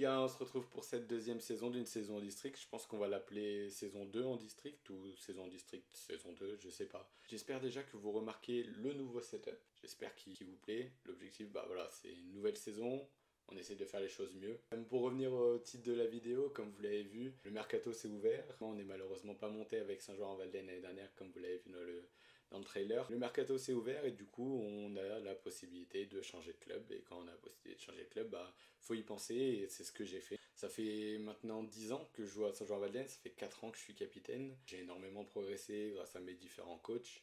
On se retrouve pour cette deuxième saison d'une saison en district. Je pense qu'on va l'appeler saison 2 en district ou saison en district saison 2, je sais pas. J'espère déjà que vous remarquez le nouveau setup. J'espère qu'il vous plaît. L'objectif, bah voilà, c'est une nouvelle saison. On essaie de faire les choses mieux. Même pour revenir au titre de la vidéo, comme vous l'avez vu, le mercato s'est ouvert. On n'est malheureusement pas monté avec Saint-Jean-en-Valdaine l'année dernière, comme vous l'avez vu dans le trailer. Le mercato s'est ouvert et du coup, on a la possibilité de changer de club. Et quand on a la possibilité de changer de club, bah, faut y penser et c'est ce que j'ai fait. Ça fait maintenant 10 ans que je joue à Saint-Jean-en-Valdaine, ça fait 4 ans que je suis capitaine. J'ai énormément progressé grâce à mes différents coachs.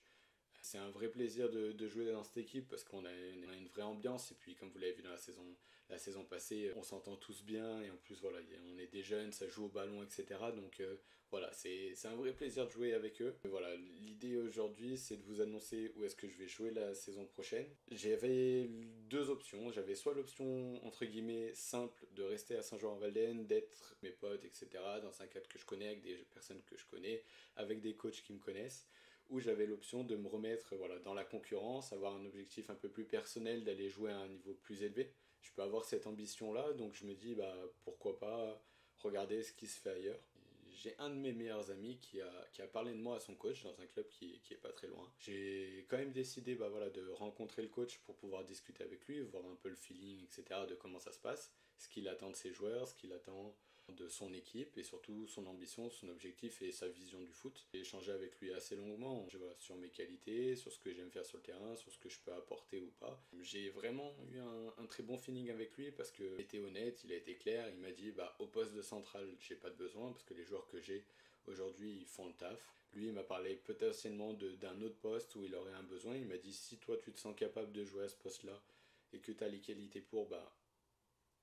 C'est un vrai plaisir de jouer dans cette équipe parce qu'on a une vraie ambiance et puis comme vous l'avez vu dans la saison passée, on s'entend tous bien et en plus voilà, on est des jeunes, ça joue au ballon, etc. Donc voilà, c'est un vrai plaisir de jouer avec eux. Et voilà, l'idée aujourd'hui c'est de vous annoncer où est-ce que je vais jouer la saison prochaine. J'avais deux options, j'avais soit l'option entre guillemets simple de rester à Saint-Jean-en-Valdaine, d'être mes potes, etc. dans un cadre que je connais, avec des personnes que je connais, avec des coachs qui me connaissent. Où j'avais l'option de me remettre dans la concurrence, avoir un objectif un peu plus personnel, d'aller jouer à un niveau plus élevé. Je peux avoir cette ambition-là, donc je me dis pourquoi pas regarder ce qui se fait ailleurs. J'ai un de mes meilleurs amis qui a parlé de moi à son coach dans un club qui est pas très loin. J'ai quand même décidé de rencontrer le coach pour pouvoir discuter avec lui, voir un peu le feeling, etc. de comment ça se passe, ce qu'il attend de ses joueurs, ce qu'il attend de son équipe et surtout son ambition, son objectif et sa vision du foot. J'ai échangé avec lui assez longuement sur mes qualités, sur ce que j'aime faire sur le terrain, sur ce que je peux apporter ou pas. J'ai vraiment eu un très bon feeling avec lui parce qu'il était honnête, il a été clair, il m'a dit au poste de central j'ai pas de besoin parce que les joueurs que j'ai aujourd'hui ils font le taf. Lui il m'a parlé potentiellement d'un autre poste où il aurait un besoin, il m'a dit si toi tu te sens capable de jouer à ce poste là et que tu as les qualités pour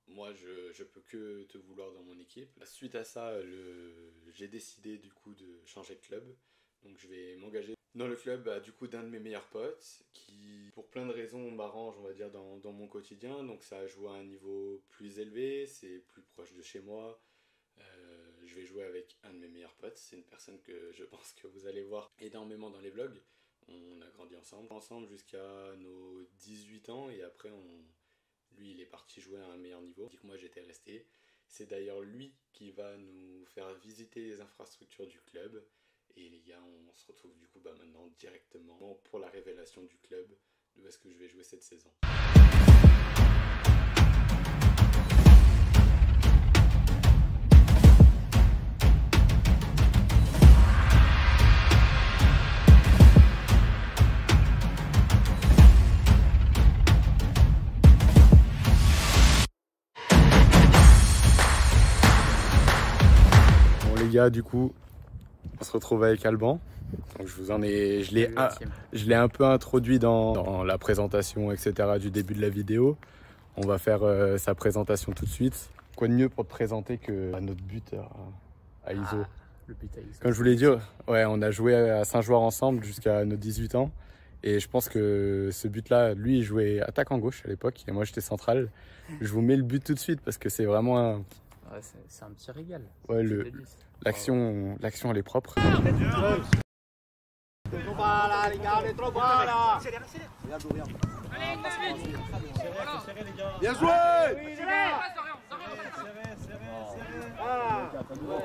moi, je peux que te vouloir dans mon équipe. Suite à ça, j'ai décidé du coup de changer de club. Donc je vais m'engager dans le club du coup d'un de mes meilleurs potes qui, pour plein de raisons, m'arrange, on va dire, dans mon quotidien. Donc ça a joué à un niveau plus élevé, c'est plus proche de chez moi. Je vais jouer avec un de mes meilleurs potes. C'est une personne que je pense que vous allez voir énormément dans les vlogs. On a grandi ensemble jusqu'à nos 18 ans et après lui, il est parti jouer à un meilleur niveau. Que moi, j'étais resté. C'est d'ailleurs lui qui va nous faire visiter les infrastructures du club. Et les gars, on se retrouve du coup maintenant directement pour la révélation du club. D'où est-ce que je vais jouer cette saison. Les gars, du coup, on se retrouve avec Alban. Donc je l'ai un peu introduit dans la présentation, etc. du début de la vidéo. On va faire sa présentation tout de suite. Quoi de mieux pour te présenter que notre buteur à ISO. le but à X. Comme je vous l'ai dit, ouais, on a joué à Saint-Joueur ensemble jusqu'à nos 18 ans. Et je pense que ce but-là, lui, il jouait attaquant gauche à l'époque. Et moi, j'étais central. Je vous mets le but tout de suite parce que c'est vraiment un... Ouais, c'est un petit régal. Ouais, l'action, elle est propre. Bien joué.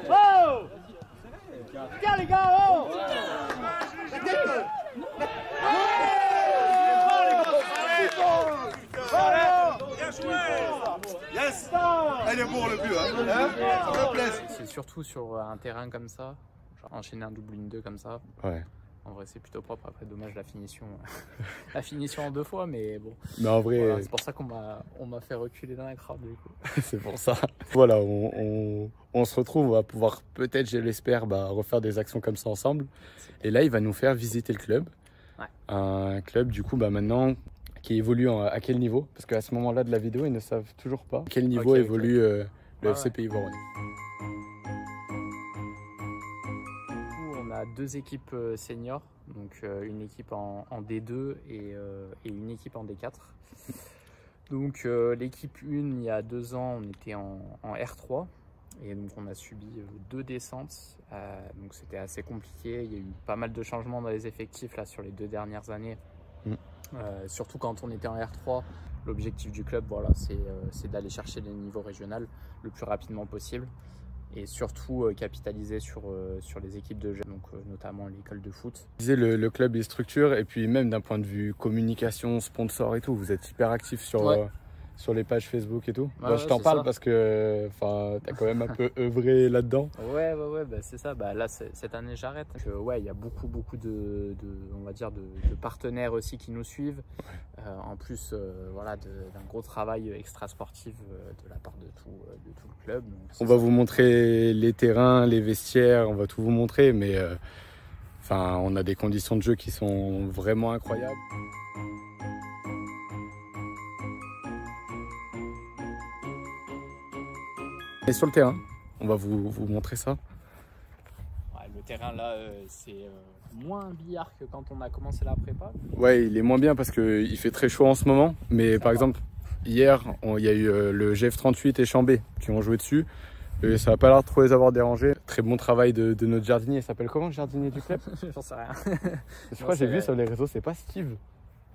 Oh! Tiens les gars, oh! La tête! Bien joué. Yes. Elle est bon le but, hein? Ça me plaît. C'est surtout sur un terrain comme ça, genre enchaîner un double 1-2 comme ça. Ouais. En vrai, c'est plutôt propre. Après, dommage la finition, la finition en 2 fois, mais bon. Mais en vrai, voilà, c'est pour ça qu'on m'a fait reculer dans la crowd du coup. c'est pour ça. Voilà, on se retrouve, on va pouvoir peut-être, je l'espère, refaire des actions comme ça ensemble. Et là, il va nous faire visiter le club. Ouais. Un club, du coup, maintenant, qui évolue à quel niveau? Parce qu'à ce moment-là de la vidéo, ils ne savent toujours pas à quel niveau évolue le FC Pays Voironnais. On a 2 équipes seniors, donc une équipe en D2 et une équipe en D4. Donc l'équipe 1, il y a 2 ans, on était en R3 et donc on a subi 2 descentes. Donc c'était assez compliqué, il y a eu pas mal de changements dans les effectifs là sur les 2 dernières années. Surtout quand on était en R3, l'objectif du club, voilà, c'est d'aller chercher les niveaux régionaux le plus rapidement possible. Et surtout capitaliser sur les équipes de jeunes, donc notamment l'école de foot. Vous disiez le club est structure et puis même d'un point de vue communication, sponsor et tout, vous êtes hyper actif sur les pages Facebook et tout. Ouais, je t'en parle parce que tu as quand même un peu œuvré là-dedans. Ouais, c'est ça. Là, cette année, j'arrête. Ouais, il y a beaucoup on va dire, de partenaires aussi qui nous suivent. En plus, voilà, d'un gros travail extra-sportif de la part de tout le club. Donc, on va vous montrer les terrains, les vestiaires, on va tout vous montrer, mais on a des conditions de jeu qui sont vraiment incroyables. Et sur le terrain, on va vous montrer ça. Ouais, le terrain là, c'est moins billard que quand on a commencé la prépa. Ouais, il est moins bien parce qu'il fait très chaud en ce moment. Mais par exemple, hier, il y a eu le GF38 et Chambé qui ont joué dessus. Et ça n'a pas l'air de trop les avoir dérangés. Très bon travail de notre jardinier. Il s'appelle comment le jardinier du club? J'en sais rien. Je crois que j'ai vu sur les réseaux, c'est pas Steve.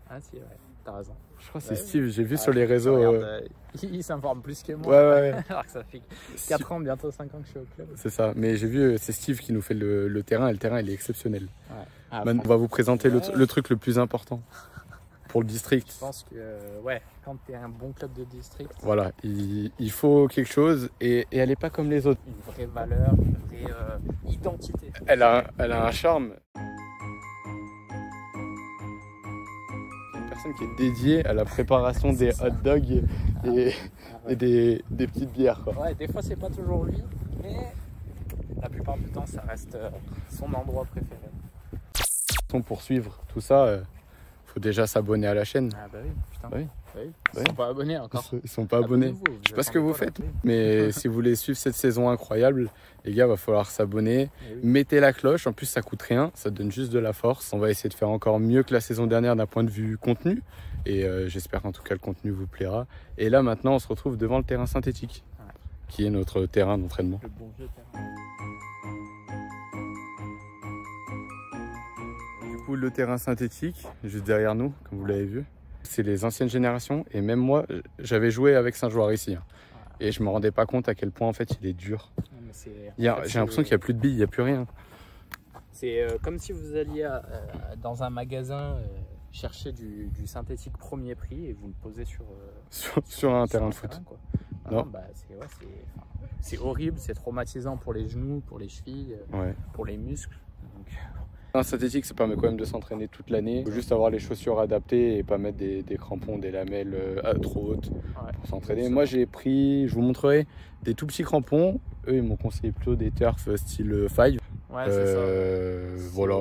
Ah si, ouais, t'as raison. Je crois que c'est Steve, j'ai vu sur les réseaux. Regarde, il s'informe plus que moi. Ouais. Alors que ça fait 4 ans, bientôt 5 ans que je suis au club. C'est ça, mais j'ai vu, c'est Steve qui nous fait le terrain et le terrain il est exceptionnel. Ouais. On va vous présenter le truc le plus important pour le district. Je pense que quand tu es un bon club de district, voilà, il faut quelque chose et elle n'est pas comme les autres. Une vraie valeur, une vraie identité. Elle a un charme. Qui est dédiée à la préparation des hot dogs et des petites bières. Quoi. Ouais, des fois c'est pas toujours lui, mais la plupart du temps ça reste son endroit préféré. Pour suivre tout ça, faut déjà s'abonner à la chaîne. Ah bah oui, putain. Oui. Ils sont pas abonnés encore. Ils sont pas abonnés. Je sais pas ce que vous faites, mais si vous voulez suivre cette saison incroyable, les gars, va falloir s'abonner. Oui. Mettez la cloche, en plus ça coûte rien, ça donne juste de la force. On va essayer de faire encore mieux que la saison dernière d'un point de vue contenu. Et j'espère qu'en tout cas le contenu vous plaira. Et là maintenant on se retrouve devant le terrain synthétique, qui est notre terrain d'entraînement. Le bon vieux terrain. Du coup le terrain synthétique, juste derrière nous, comme vous l'avez vu. C'est les anciennes générations et même moi j'avais joué avec Saint-Joueur ici et je me rendais pas compte à quel point en fait il est dur. J'ai l'impression qu'il n'y a plus de billes, il n'y a plus rien. C'est comme si vous alliez dans un magasin chercher du synthétique premier prix et vous le posez sur un terrain de foot. Non. C'est horrible, c'est traumatisant pour les genoux, pour les chevilles, pour les muscles. Donc... Un synthétique, ça permet quand même de s'entraîner toute l'année. Il faut juste avoir les chaussures adaptées et pas mettre des crampons, des lamelles trop hautes pour s'entraîner. Moi, j'ai pris, je vous montrerai, des tout petits crampons. Eux, ils m'ont conseillé plutôt des turfs style 5. Ouais, c'est ça. Voilà.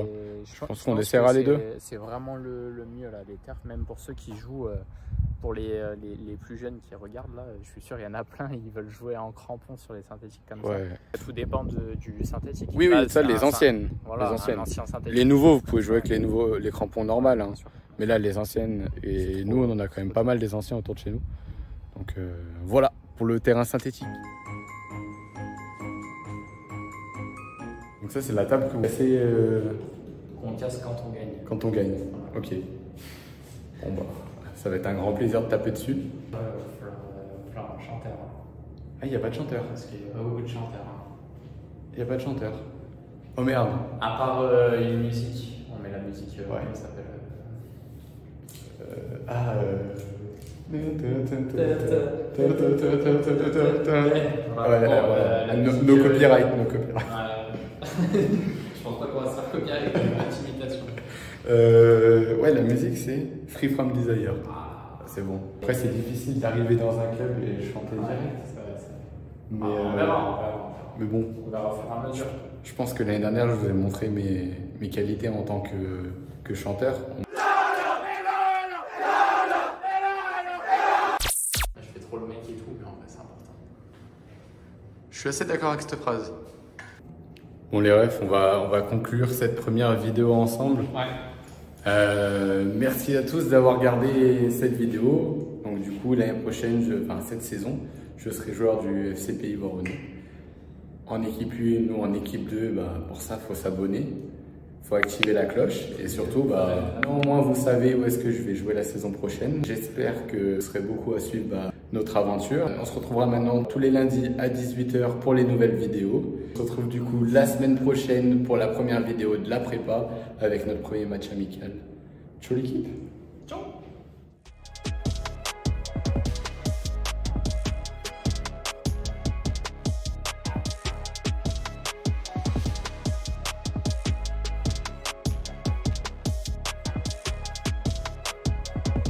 je pense qu'on que essaiera les deux. C'est vraiment le mieux là, les turfs, même pour ceux qui jouent, pour les plus jeunes qui regardent là, je suis sûr il y en a plein, ils veulent jouer en crampons sur les synthétiques comme ça. Tout dépend du synthétique. Oui, là, ça les anciennes. Voilà, les anciennes. un ancien synthétique. Les nouveaux, vous pouvez jouer avec les crampons normales. Hein. Mais là, les anciennes, et nous, on en a quand même pas mal des anciens autour de chez nous. Donc voilà, pour le terrain synthétique. Donc ça, c'est la table que vous cassez qu'on casse quand on gagne. Quand on gagne, ok. Bon bah, ça va être un grand plaisir de taper dessus. Chanteur. Ah, il n'y a pas de chanteur. Parce qu'il n'y a pas beaucoup de chanteurs. Il n'y a pas de chanteur. Oh merde. À part une musique, on met la musique, comment ça s'appelle No copyright. Je pense pas qu'on va se faire copier avec une intimidation. Ouais, la musique c'est Free From Desire. C'est bon. Après, c'est difficile d'arriver dans un club et chanter direct. Mais, on verra. Mais bon. On verra au fur et à mesure. Je pense que l'année dernière, je vous ai montré mes qualités en tant que chanteur. Je fais trop le mec et tout, mais en vrai, c'est important. Je suis assez d'accord avec cette phrase. Bon les refs, on va conclure cette première vidéo ensemble. Ouais. Merci à tous d'avoir regardé cette vidéo. Donc du coup, l'année prochaine, cette saison, je serai joueur du FC Pays Voronezh. En équipe 1, nous en équipe 2, pour ça, il faut s'abonner. Il faut activer la cloche. Et surtout, au moins vous savez où est-ce que je vais jouer la saison prochaine. J'espère que vous serez beaucoup à suivre notre aventure. On se retrouvera maintenant tous les lundis à 18 h pour les nouvelles vidéos. On se retrouve du coup la semaine prochaine pour la première vidéo de la prépa avec notre premier match amical. Ciao l'équipe!